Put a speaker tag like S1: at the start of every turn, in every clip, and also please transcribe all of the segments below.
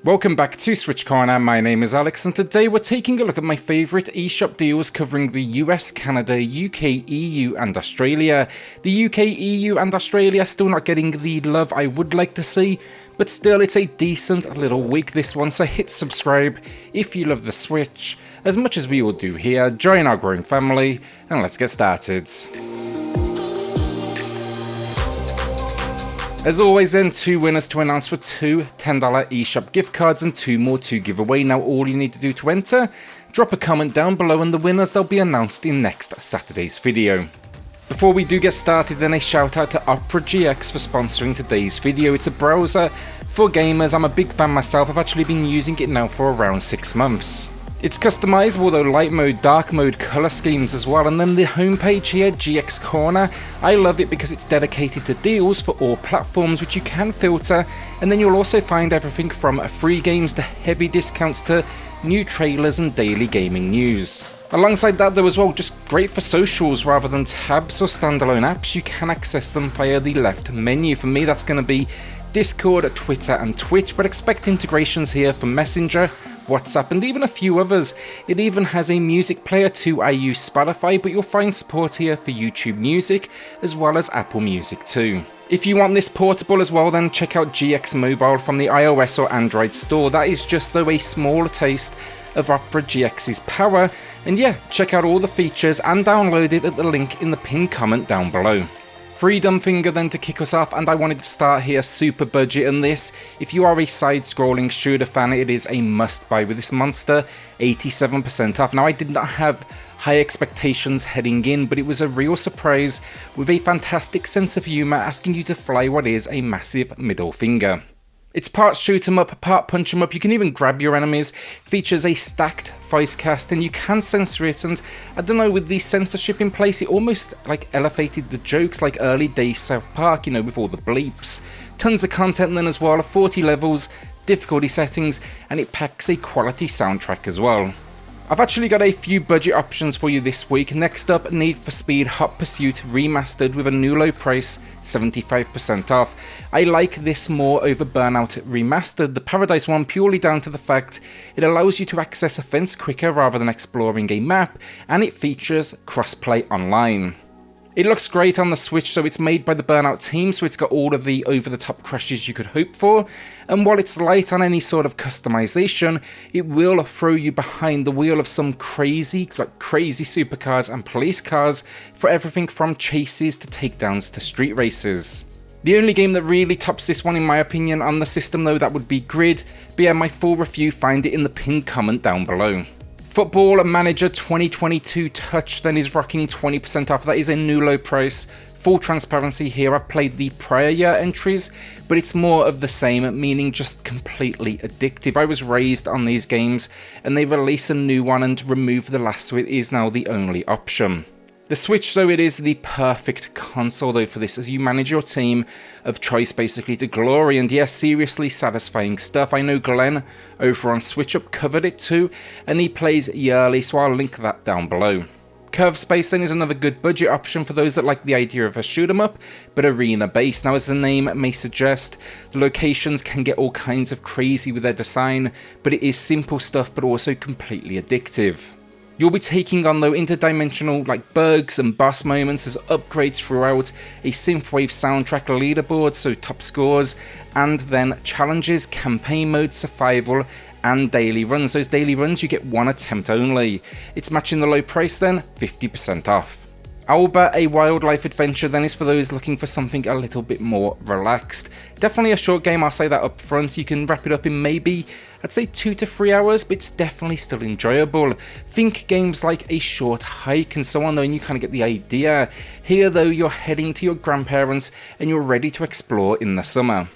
S1: Welcome back to SwitchCorner, my name is Alex and today we're taking a look at my favourite eShop deals covering the US, Canada, UK, EU and Australia. The UK, EU and Australia are still not getting the love I would like to see, but still it's a decent little week this one, so hit subscribe if you love the Switch, as much as we all do here. Join our growing family and let's get started. As always then, 2 winners to announce for 2 $10 eShop gift cards and 2 more to give away. Now all you need to do to enter, drop a comment down below and the winners, they'll be announced in next Saturday's video. Before we do get started then, a shout out to Opera GX for sponsoring today's video. It's a browser for gamers. I'm a big fan myself, I've actually been using it now for around 6 months. It's customizable though, light mode, dark mode, colour schemes as well, and then the homepage here, GX Corner, I love it because it's dedicated to deals for all platforms which you can filter, and then you'll also find everything from free games to heavy discounts to new trailers and daily gaming news. Alongside that though as well, just great for socials rather than tabs or standalone apps, you can access them via the left menu. For me that's going to be Discord, Twitter and Twitch, but expect integrations here for Messenger, WhatsApp and even a few others. It even has a music player too. I use Spotify, but you'll find support here for YouTube Music as well as Apple Music too. If you want this portable as well then check out GX Mobile from the iOS or Android store. That is just though a small taste of Opera GX's power, and yeah, check out all the features and download it at the link in the pinned comment down below. Freedom Finger then to kick us off, and I wanted to start here super budget on this. If you are a side-scrolling shooter fan, it is a must-buy with this monster, 87% off. Now I did not have high expectations heading in, but it was a real surprise with a fantastic sense of humour asking you to fly what is a massive middle finger. It's part shoot 'em up, part punch 'em up, you can even grab your enemies, features a stacked voice cast and you can censor it, and I don't know, with the censorship in place it almost like elevated the jokes like early days South Park, you know, with all the bleeps. Tons of content then as well, 40 levels, difficulty settings, and it packs a quality soundtrack as well. I've actually got a few budget options for you this week. Next up, Need for Speed Hot Pursuit Remastered with a new low price, 75% off. I like this more over Burnout Remastered, the Paradise one, purely down to the fact it allows you to access offense quicker rather than exploring a map, and it features crossplay online. It looks great on the Switch, so it's made by the Burnout team, so it's got all of the over-the-top crashes you could hope for, and while it's light on any sort of customization, it will throw you behind the wheel of some crazy supercars and police cars for everything from chases to takedowns to street races. The only game that really tops this one in my opinion on the system though, that would be Grid, but yeah, my full review, find it in the pinned comment down below. Football Manager 2022 Touch then is rocking 20% off. That is a new low price. Full transparency here, I've played the prior year entries, but it's more of the same, meaning just completely addictive. I was raised on these games and they release a new one and remove the last, so it is now the only option. The Switch though, it is the perfect console though for this, as you manage your team of choice basically to glory, and yes, seriously satisfying stuff. I know Glenn over on SwitchUp covered it too, and he plays yearly, so I'll link that down below. Curve Space then is another good budget option for those that like the idea of a shoot 'em up, but arena based. Now as the name may suggest, the locations can get all kinds of crazy with their design, but it is simple stuff but also completely addictive. You'll be taking on though interdimensional like bugs and boss moments, as upgrades throughout, a synthwave soundtrack, leaderboard, so top scores, and then challenges, campaign mode, survival, and daily runs. Those daily runs you get 1 attempt only. It's matching the low price then, 50% off. Alba, a wildlife adventure then, is for those looking for something a little bit more relaxed. Definitely a short game, I'll say that up front. You can wrap it up in maybe, I'd say 2 to 3 hours, but it's definitely still enjoyable. Think games like A Short Hike and so on though, and you kind of get the idea. Here though, you're heading to your grandparents and you're ready to explore in the summer.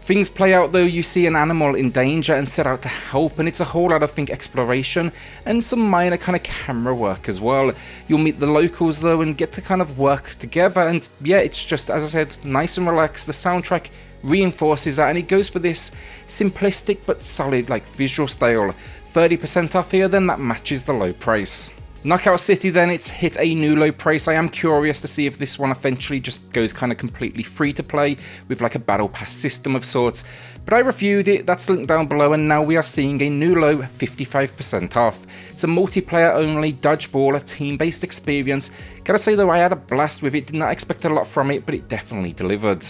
S1: Things play out though, you see an animal in danger and set out to help, and it's a whole lot of exploration and some minor kind of camera work as well. You'll meet the locals though and get to kind of work together, and yeah, it's just, as I said, nice and relaxed. The soundtrack reinforces that, and it goes for this simplistic but solid like visual style. 30% off here then, that matches the low price. Knockout City then, it's hit a new low price. I am curious to see if this one eventually just goes kind of completely free to play with like a battle pass system of sorts, but I reviewed it, that's linked down below, and now we are seeing a new low 55% off. It's a multiplayer only dodgeball, a team based experience. Gotta say though, I had a blast with it, did not expect a lot from it, but it definitely delivered.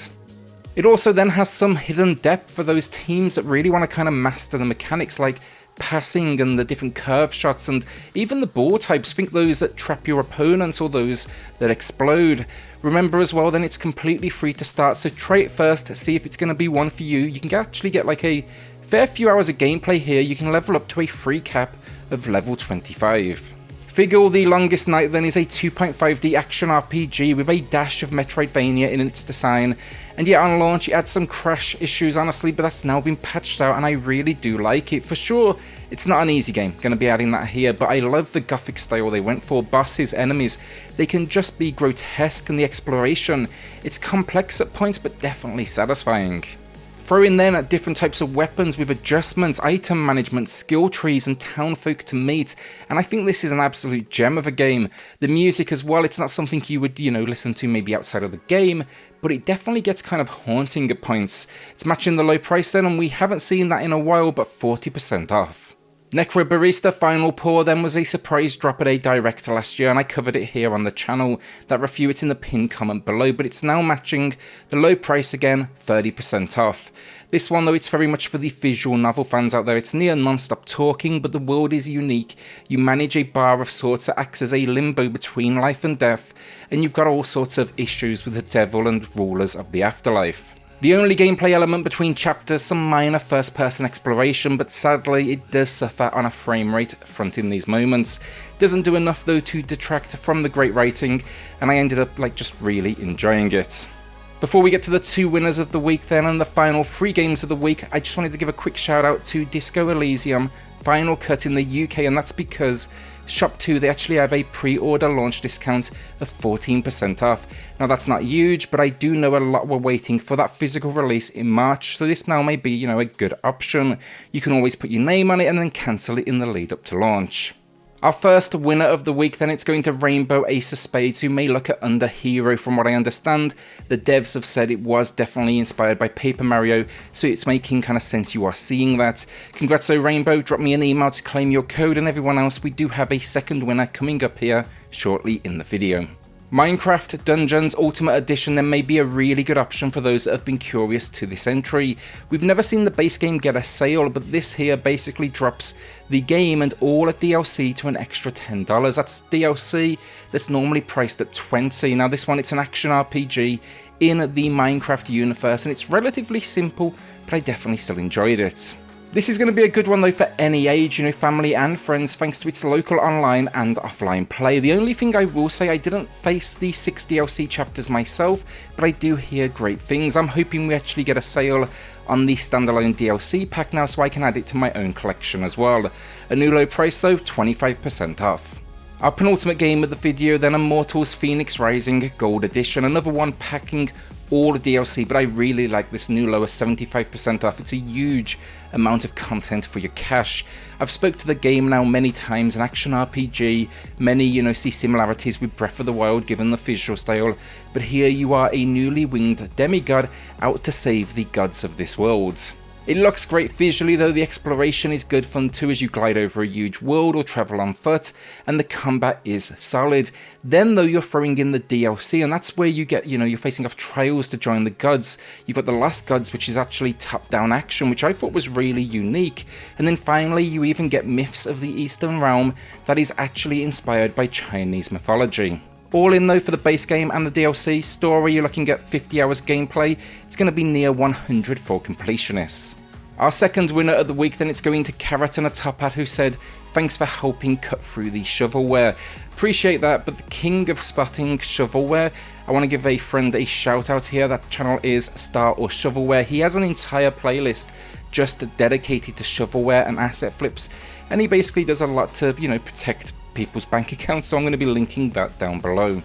S1: It also then has some hidden depth for those teams that really want to kind of master the mechanics like passing and the different curve shots and even the ball types. Think those that trap your opponents or those that explode. Remember as well then, it's completely free to start, so try it first, see if it's going to be one for you. You can actually get like a fair few hours of gameplay here. You can level up to a free cap of level 25. Vigil, the Longest Night then, is a 2.5D action RPG with a dash of Metroidvania in its design. And yeah, on launch it had some crash issues honestly, but that's now been patched out and I really do like it. For sure, it's not an easy game, going to be adding that here, but I love the gothic style they went for. Bosses, enemies, they can just be grotesque, and the exploration, it's complex at points but definitely satisfying. Throw in then at different types of weapons with adjustments, item management, skill trees and townfolk to meet, and I think this is an absolute gem of a game. The music as well, it's not something you would, listen to maybe outside of the game, but it definitely gets kind of haunting at points. It's matching the low price then, and we haven't seen that in a while, but 40% off. Necrobarista Final Pour then was a surprise drop at a direct last year, and I covered it here on the channel. That review, it's in the pinned comment below, but it's now matching the low price again, 30% off. This one though, it's very much for the visual novel fans out there. It's near non-stop talking, but the world is unique. You manage a bar of sorts that acts as a limbo between life and death, and you've got all sorts of issues with the devil and rulers of the afterlife. The only gameplay element between chapters, some minor first-person exploration, but sadly it does suffer on a frame rate front in these moments. Doesn't do enough though to detract from the great rating, and I ended up just really enjoying it. Before we get to the two winners of the week then and the final 3 games of the week, I just wanted to give a quick shout out to Disco Elysium Final Cut in the UK, and that's because Shop 2, they actually have a pre-order launch discount of 14% off. Now that's not huge, but I do know a lot were waiting for that physical release in March, so this now may be, a good option. You can always put your name on it and then cancel it in the lead up to launch. Our first winner of the week then, it's going to Rainbow Ace of Spades, who may look at Under Hero from what I understand. The devs have said it was definitely inspired by Paper Mario, so it's making kind of sense you are seeing that. Congrats though Rainbow, drop me an email to claim your code, and everyone else, we do have a second winner coming up here shortly in the video. Minecraft Dungeons Ultimate Edition then may be a really good option for those that have been curious to this entry. We've never seen the base game get a sale, but this here basically drops the game and all DLC to an extra $10. That's DLC that's normally priced at $20. Now this one, it's an action RPG in the Minecraft universe, and it's relatively simple, but I definitely still enjoyed it. This is going to be a good one though for any age, family and friends, thanks to its local online and offline play. The only thing I will say, I didn't face the 6 DLC chapters myself, but I do hear great things. I'm hoping we actually get a sale on the standalone DLC pack now, so I can add it to my own collection as well. A new low price though, 25% off. Our penultimate game of the video then, Immortals Fenyx Rising Gold Edition, another one packing all the DLC, but I really like this new low of 75% off. It's a huge amount of content for your cash. I've spoke to the game now many times, an action RPG, many see similarities with Breath of the Wild given the visual style, but here you are a newly winged demigod out to save the gods of this world. It looks great visually though, the exploration is good fun too as you glide over a huge world or travel on foot, and the combat is solid. Then though, you're throwing in the DLC, and that's where you get, you're facing off trials to join the gods. You've got the Last Gods, which is actually top-down action, which I thought was really unique. And then finally, you even get Myths of the Eastern Realm that is actually inspired by Chinese mythology. All in though for the base game and the DLC story, you're looking at 50 hours gameplay. It's going to be near 100 for completionists. Our second winner of the week then, it's going to Carrot and a Top Hat, who said, thanks for helping cut through the shovelware. Appreciate that, but the king of spotting shovelware, I want to give a friend a shout out here. That channel is Star or Shovelware. He has an entire playlist just dedicated to shovelware and asset flips, and he basically does a lot to, protect people's bank accounts, so I'm going to be linking that down below.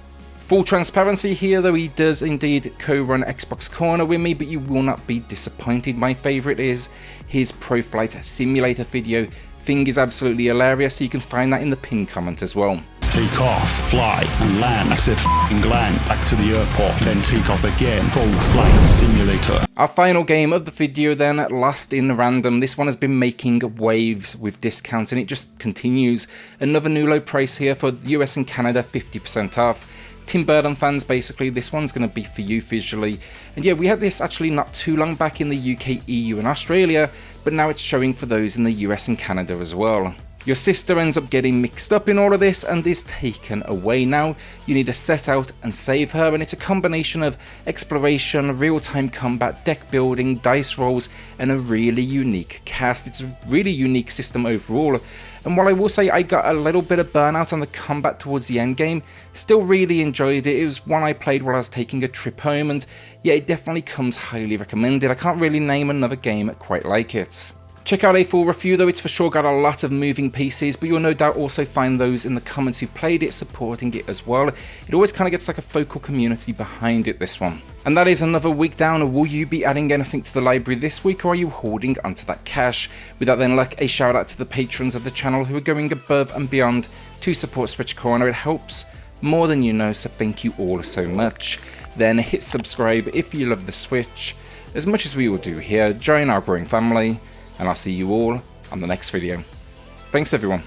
S1: Full transparency here though, he does indeed co-run Xbox Corner with me, but you will not be disappointed. My favourite is his Pro Flight Simulator video. Thing is absolutely hilarious, so you can find that in the pinned comment as well.
S2: take off, fly, and land. I said f***ing land, back to the airport, then take off again. Full flight simulator.
S1: Our final game of the video then, Lost in Random. This one has been making waves with discounts and it just continues. Another new low price here for US and Canada, 50% off. Tim Burton fans, basically, this one's going to be for you visually. And yeah, we had this actually not too long back in the UK, EU and Australia, but now it's showing for those in the US and Canada as well. Your sister ends up getting mixed up in all of this and is taken away. Now you need to set out and save her, and it's a combination of exploration, real-time combat, deck building, dice rolls, and a really unique cast. It's a really unique system overall, and while I will say I got a little bit of burnout on the combat towards the end game, still really enjoyed it. It was one I played while I was taking a trip home, and yeah, it definitely comes highly recommended. I can't really name another game quite like it. Check out a full review though, it's for sure got a lot of moving pieces, but you'll no doubt also find those in the comments who played it supporting it as well. It always kind of gets like a focal community behind it, this one. And that is another week down. Will you be adding anything to the library this week, or are you holding onto that cash? With that then, like, a shout out to the patrons of the channel who are going above and beyond to support SwitchCorner. It helps more than you know, so thank you all so much. Then hit subscribe if you love the Switch, as much as we will do here. Join our growing family, and I'll see you all on the next video. Thanks everyone.